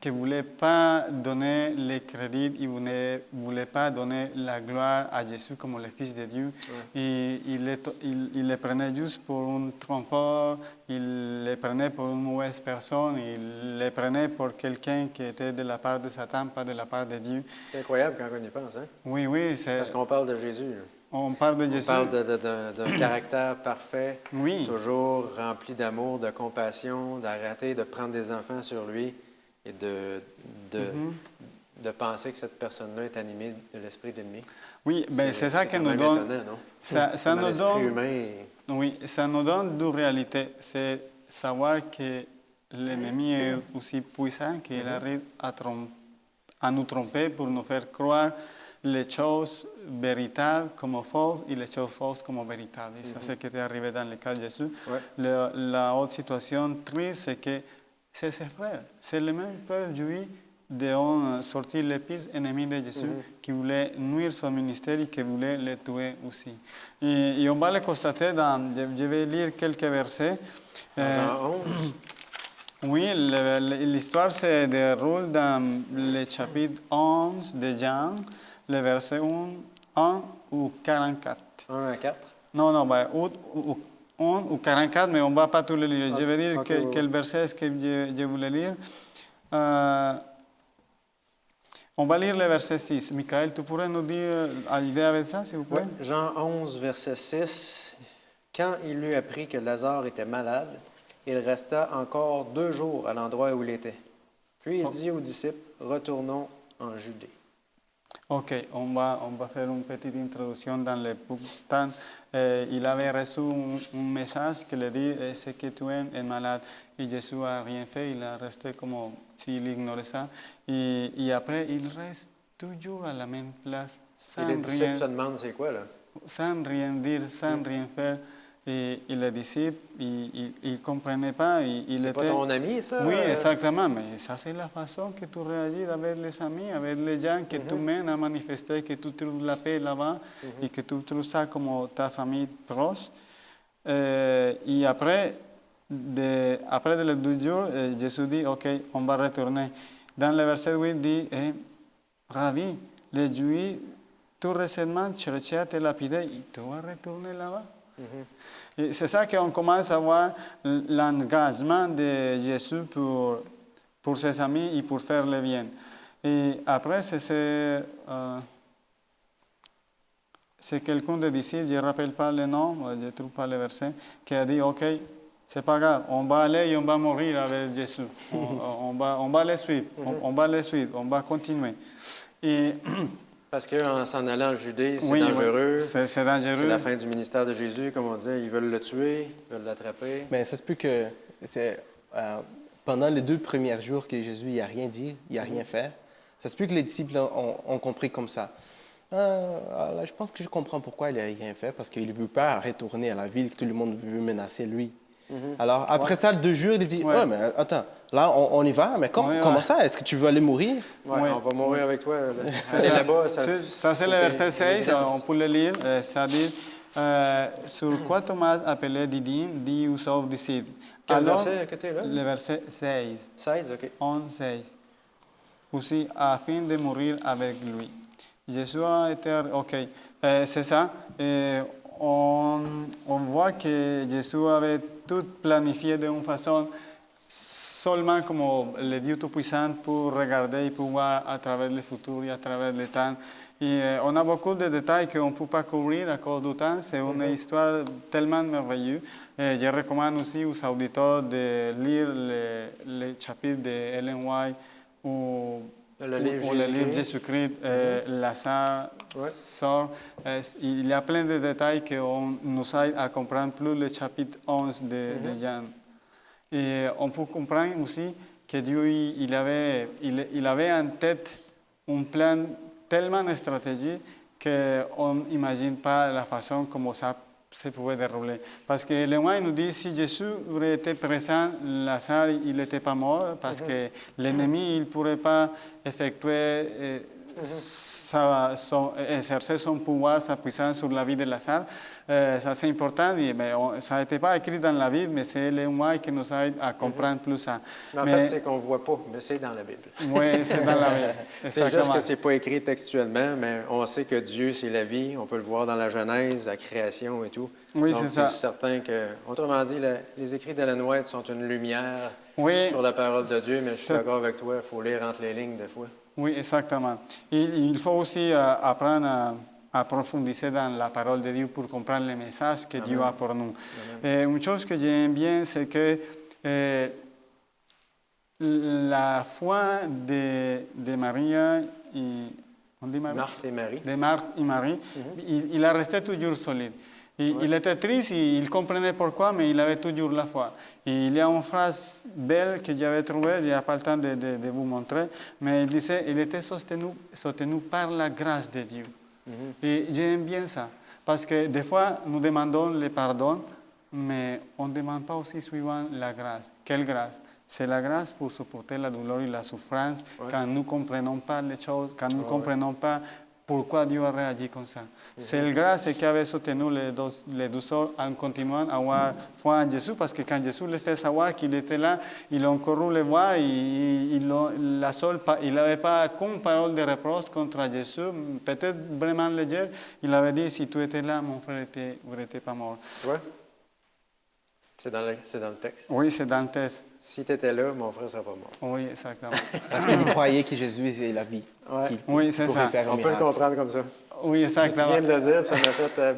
qui ne voulaient pas donner le crédit, ils ne voulaient pas donner la gloire à Jésus comme le Fils de Dieu. Et ils le prenaient juste pour un trompeur, ils le prenaient pour une mauvaise personne, ils le prenaient pour quelqu'un qui était de la part de Satan, pas de la part de Dieu. C'est incroyable quand on y pense, hein? Oui, oui. Parce qu'on parle de Jésus. Là. On parle de Jésus. On parle d'un caractère parfait, Oui. toujours rempli d'amour, de compassion, d'arrêter de prendre des enfants sur lui et de penser que cette personne-là est animée de l'esprit d'ennemi. Oui, ben c'est ça qui nous même donne. étonnant, non? Ça nous l'esprit donne. humain. Oui, ça nous donne deux réalités. C'est savoir que l'ennemi est aussi puissant, qu'il arrive à nous tromper pour nous faire croire les choses véritables comme fausses et les choses fausses comme véritables. Et ça, c'est ce qui est arrivé dans le cas de Jésus. Ouais. La autre situation triste, c'est que c'est ses frères. C'est le même peuple juif dont sorti les pires ennemis de Jésus qui voulaient nuire son ministère et qui voulaient le tuer aussi. Et on va le constater je vais lire quelques versets. Dans 11, Oui, l'histoire se déroule dans le chapitre 11 de Jean, le verset 1 ou 44. 1 à 4. Non, 1 ou 44, mais on ne va pas tout le lire. Je vais dire quel verset est-ce que je voulais lire. On va lire le verset 6. Michael, tu pourrais nous dire l'idée avec ça, s'il vous plaît? Ouais. Jean 11, verset 6. Quand il eut appris que Lazare était malade, il resta encore 2 jours à l'endroit où il était. Puis il dit aux disciples, retournons en Judée. Ok, on va faire une petite introduction dans le temps. Il avait reçu un message qui lui dit ce que tu es malade. Et Jésus n'a rien fait, il a resté comme s'il ignorait ça. Et après, il reste toujours à la même place, Et les disciples se demandent c'est quoi là? Sans rien dire, sans rien faire. Et les disciples, ils ne comprenaient pas. C'est pas ton ami, ça? Oui, exactement. Mais ça, c'est la façon que tu réagis avec les amis, avec les gens que tu mènes à manifester, que tu trouves la paix là-bas et que tu trouves ça comme ta famille proche. Et après les 2 jours, Jésus dit, OK, on va retourner. Dans le verset 8, il dit, Rabbi, les Juifs, tout récemment cherchaient à te lapider et tu vas retourner là-bas. Et c'est ça qu'on commence à voir l'engagement de Jésus pour ses amis et pour faire le bien. Et après, c'est quelqu'un des disciples, je ne rappelle pas le nom, je ne trouve pas le verset, qui a dit, OK, c'est pas grave, on va aller et on va mourir avec Jésus. on va les suivre, on va les suivre, on va continuer. Et Parce qu'en s'en allant en Judée, c'est Oui, dangereux. oui, c'est C'est dangereux. la fin du ministère de Jésus, comme on dit. Ils veulent le tuer, ils veulent l'attraper. Mais ça se peut que c'est, pendant les 2 premiers jours que Jésus il a rien dit, il n'a rien fait, ça se peut que les disciples ont compris comme ça. Là, je pense que je comprends pourquoi il n'a rien fait, parce qu'il ne veut pas retourner à la ville, que tout le monde veut menacer lui. Alors, après ça, 2 jours, il dit, Ouais. mais attends, là, on y va, mais Ouais, comment ouais. ça? Est-ce que tu veux aller mourir? Ouais, Oui. on va mourir avec toi. Aller là-bas, Ça, c'est le verset 6, on peut le lire. Ça dit, sur quoi Thomas appelé Didyme dit aux autres disciples. Quel Alors, verset que tu es là? le verset 16, 16, OK. 11, aussi afin de mourir avec lui. Jésus a été... OK, c'est ça. On voit que Jésus avait tout planifié d'une façon seulement comme le Dieu Tout-Puissant pour regarder et pour voir à travers le futur et à travers le temps. Et on a beaucoup de détails qu'on ne peut pas couvrir à cause du temps. C'est une histoire tellement merveilleuse. Je recommande aussi aux auditeurs de lire le chapitre de Ellen White ou Le livre le livre Jésus-Christ. Jésus-Christ, Lazare Ouais. sort. Il y a plein de détails qui nous aident à comprendre plus le chapitre 11 de Jean. Et on peut comprendre aussi que Dieu il avait en tête un plan tellement stratégique qu'on n'imagine pas la façon comment ça se pouvait dérouler. Parce que le mois nous dit si Jésus aurait été présent, Lazare il n'était pas mort parce que l'ennemi il ne pourrait pas effectuer exercer son pouvoir, sa puissance sur la vie de Lazare. Ça c'est important, mais ça n'était pas écrit dans la Bible, mais c'est le mois qui nous aide à comprendre plus ça. Mais en fait, c'est qu'on ne voit pas, mais c'est dans la Bible. Oui, c'est dans la Bible. C'est juste que ce n'est pas écrit textuellement, mais on sait que Dieu, c'est la vie. On peut le voir dans la Genèse, la création et tout. Oui, donc, c'est ça. C'est certain que, autrement dit, les écrits d'Ellen White sont une lumière Oui, sur la parole de Dieu, mais je suis c'est- d'accord avec toi, il faut lire entre les lignes des fois. Oui, exactement. Il faut aussi apprendre à approfondir dans la parole de Dieu pour comprendre le message que Dieu a pour nous. Une chose que j'aime bien, c'est que la foi de Marie, on dit Marie? Marthe et Marie. De Marthe et Marie, il a resté toujours solide. Il était triste, il comprenait pourquoi, mais il avait toujours la foi. Et il y a une phrase belle que j'avais trouvée, je n'ai pas le temps de vous montrer, mais il disait, il était soutenu par la grâce de Dieu. Et j'aime bien ça, parce que des fois, nous demandons le pardon, mais on ne demande pas aussi suivant la grâce. Quelle grâce? C'est la grâce pour supporter la douleur et la souffrance quand nous ne comprenons pas les choses, quand nous ne comprenons pas pourquoi Dieu a réagi comme ça. C'est la grâce qui avait soutenu les deux sœurs en continuant à avoir foi en Jésus, parce que quand Jésus les fait savoir qu'il était là, ils ont couru le voir, il n'avait pas qu'une parole de reproche contre Jésus, peut-être vraiment légère, il avait dit, si tu étais là, mon frère n'aurait pas mort. Tu vois? C'est dans le texte. Oui, c'est dans le texte. Si tu étais là, mon frère ne serait pas mort. Oui, exactement. Parce qu'il croyait que Jésus est la vie. Ouais. qu'il Oui, c'est pourrait ça. faire un On peut le miracle. comprendre comme ça. Oui, Tu exactement. viens de le dire, puis ça m'a fait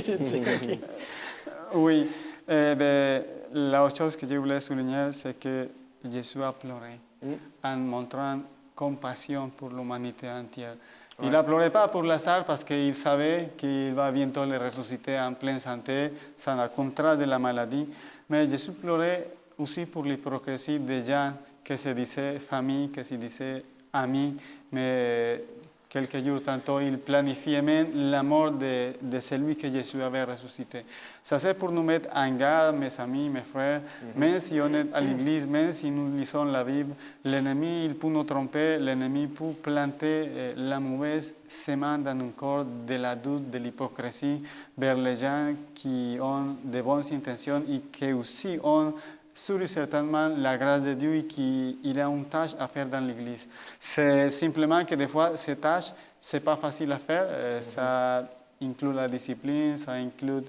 bien dire. Oui, l'autre chose que je voulais souligner, c'est que Jésus a pleuré en montrant compassion pour l'humanité entière. Il n'a pleuré pas pour Lazare parce qu'il savait qu'il va bientôt le ressusciter en pleine santé, sans le contrat de la maladie, mais Jésus pleurait aussi pour l'hypocrisie des gens qui se disaient famille, qui se disaient amis, mais quelques jours tantôt, il planifiait même la mort de celui que Jésus avait ressuscité. Ça, c'est pour nous mettre en garde, mes amis, mes frères, même si on est à l'église, même si nous lisons la Bible, l'ennemi, il peut nous tromper, l'ennemi peut planter la mauvaise semence dans notre corps de la doute, de l'hypocrisie vers les gens qui ont de bonnes intentions et qui aussi ont certainement la grâce de Dieu et qu'il a une tâche à faire dans l'Église. C'est simplement que des fois, ces tâches, ce n'est pas facile à faire. Ça inclut la discipline, ça inclut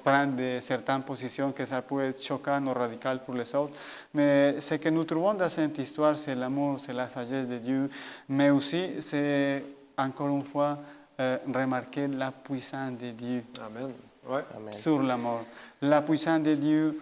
prendre certaines positions que ça peut être choquant ou radical pour les autres. Mais ce que nous trouvons dans cette histoire, c'est l'amour, c'est la sagesse de Dieu, mais aussi, c'est encore une fois remarquer la puissance de Dieu Amen. Ouais. Amen. sur la mort. La puissance de Dieu,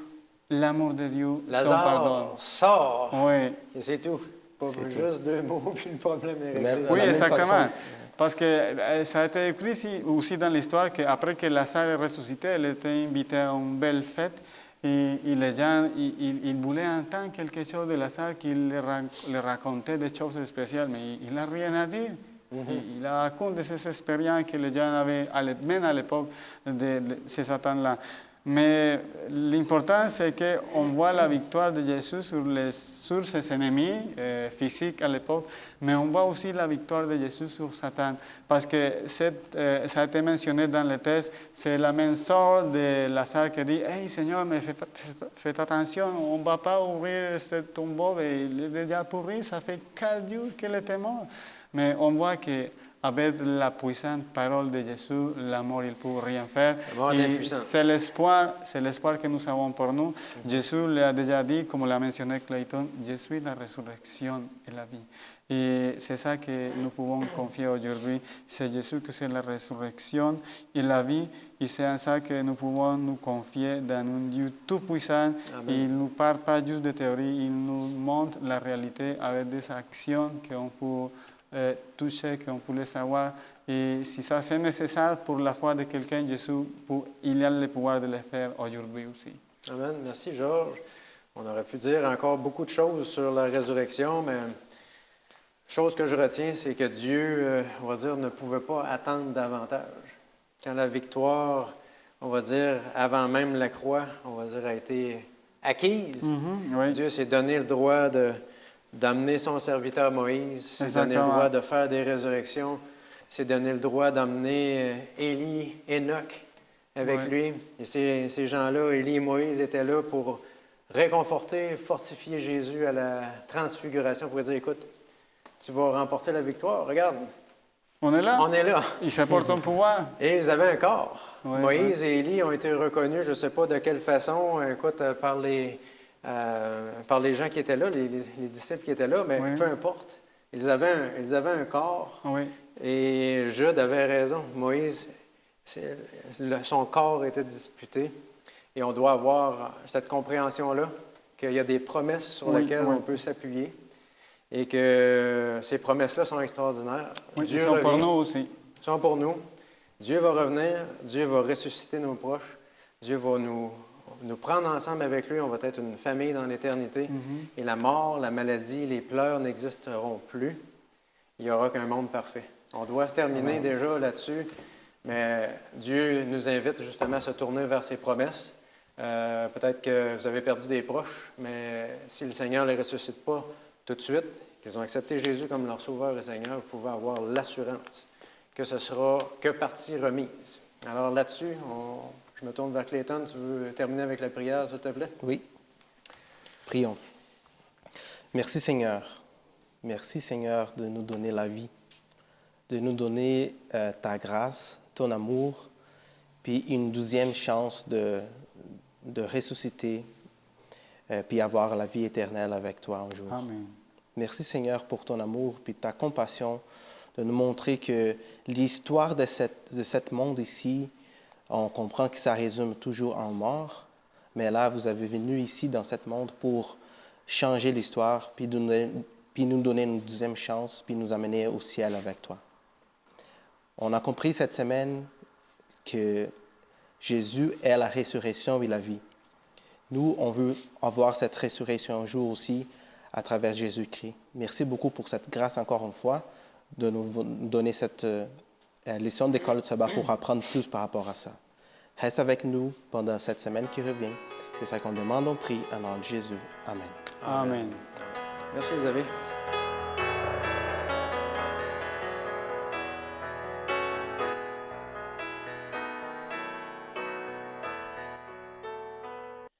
l'amour de Dieu, son pardon. Lazare, sors! Oui, Et c'est tout. Pas C'est juste 2 mots, puis le problème est Mais- réglé. de Oui, la même exactement. façon. Parce que ça a été écrit aussi dans l'histoire qu'après que Lazare est ressuscité, elle était invitée à une belle fête. Et les gens, ils voulaient entendre quelque chose de Lazare qui leur racontait des choses spéciales, mais il n'a rien à dire. Il raconte de ces expériences que les gens avaient, même à l'époque de ces Satan-là. Mais l'important, c'est qu'on voit la victoire de Jésus sur ses ennemis physiques à l'époque, mais on voit aussi la victoire de Jésus sur Satan. Parce que ça a été mentionné dans le texte, c'est la même sorte de Lazare qui dit « Hey Seigneur, mais faites attention, on ne va pas ouvrir ce tombeau, il est déjà pourri, ça fait 4 jours qu'il était mort. » Mais on voit que avec la puissante parole de Jésus, la mort, il ne peut rien faire. La mort est Et impuissante. c'est l'espoir que nous avons pour nous. Jésus l'a déjà dit, comme l'a mentionné Clayton, je suis la résurrection et la vie. Et c'est ça que nous pouvons confier aujourd'hui. C'est Jésus que c'est la résurrection et la vie. Et c'est en ça que nous pouvons nous confier dans un Dieu tout-puissant. Il ne nous parle pas juste de théorie, il nous montre la réalité avec des actions qu'on peut toucher, qu'on peut savoir. Et si ça c'est nécessaire pour la foi de quelqu'un, Jésus, il a le pouvoir de le faire aujourd'hui aussi. Amen. Merci, Georges. On aurait pu dire encore beaucoup de choses sur la résurrection, mais chose que je retiens, c'est que Dieu, on va dire, ne pouvait pas attendre davantage. Quand la victoire, on va dire, avant même la croix, on va dire, a été acquise, Oui. Dieu s'est donné le droit d'amener son serviteur Moïse, s'est donné le droit de faire des résurrections, s'est donné le droit d'amener Élie, Enoch avec lui. Et ces gens-là, Élie et Moïse, étaient là pour réconforter, fortifier Jésus à la transfiguration, pour dire, écoute, tu vas remporter la victoire, regarde. On est là. On est là. Il s'apporte un pouvoir. Et ils avaient un corps. Oui, Moïse et Élie ont été reconnus, je ne sais pas de quelle façon, écoute, par les gens qui étaient là, les disciples qui étaient là, mais peu importe. Ils avaient un corps. Oui. Et Jude avait raison. Moïse, son corps était disputé. Et on doit avoir cette compréhension-là, qu'il y a des promesses sur lesquelles on peut s'appuyer et que ces promesses-là sont extraordinaires. Oui, Dieu ils sont revient. pour nous aussi. Ils sont pour nous. Dieu va revenir. Dieu va ressusciter nos proches. Dieu va nous prendre ensemble avec lui. On va être une famille dans l'éternité. Et la mort, la maladie, les pleurs n'existeront plus. Il n'y aura qu'un monde parfait. On doit terminer déjà là-dessus, mais Dieu nous invite justement à se tourner vers ses promesses. Peut-être que vous avez perdu des proches, mais si le Seigneur ne les ressuscite pas tout de suite, qu'ils ont accepté Jésus comme leur sauveur et Seigneur, vous pouvez avoir l'assurance que ce sera que partie remise. Alors là-dessus, je me tourne vers Clayton. Tu veux terminer avec la prière, s'il te plaît? Oui. Prions. Merci Seigneur. Merci Seigneur de nous donner la vie, de nous donner ta grâce, ton amour, puis une 12e chance de ressusciter, puis avoir la vie éternelle avec toi un jour. Amen. Merci Seigneur pour ton amour, puis ta compassion, de nous montrer que l'histoire de cette monde ici, on comprend que ça résume toujours en mort, mais là, vous avez venu ici dans ce monde pour changer l'histoire, puis nous donner une 12e chance, puis nous amener au ciel avec toi. On a compris cette semaine que Jésus est la résurrection et la vie. Nous, on veut avoir cette résurrection un jour aussi à travers Jésus-Christ. Merci beaucoup pour cette grâce encore une fois, de nous donner cette leçon d'école de sabbat pour apprendre plus par rapport à ça. Reste avec nous pendant cette semaine qui revient. C'est ça qu'on demande, on prie, en nom de Jésus. Amen. Amen. Merci, Xavier.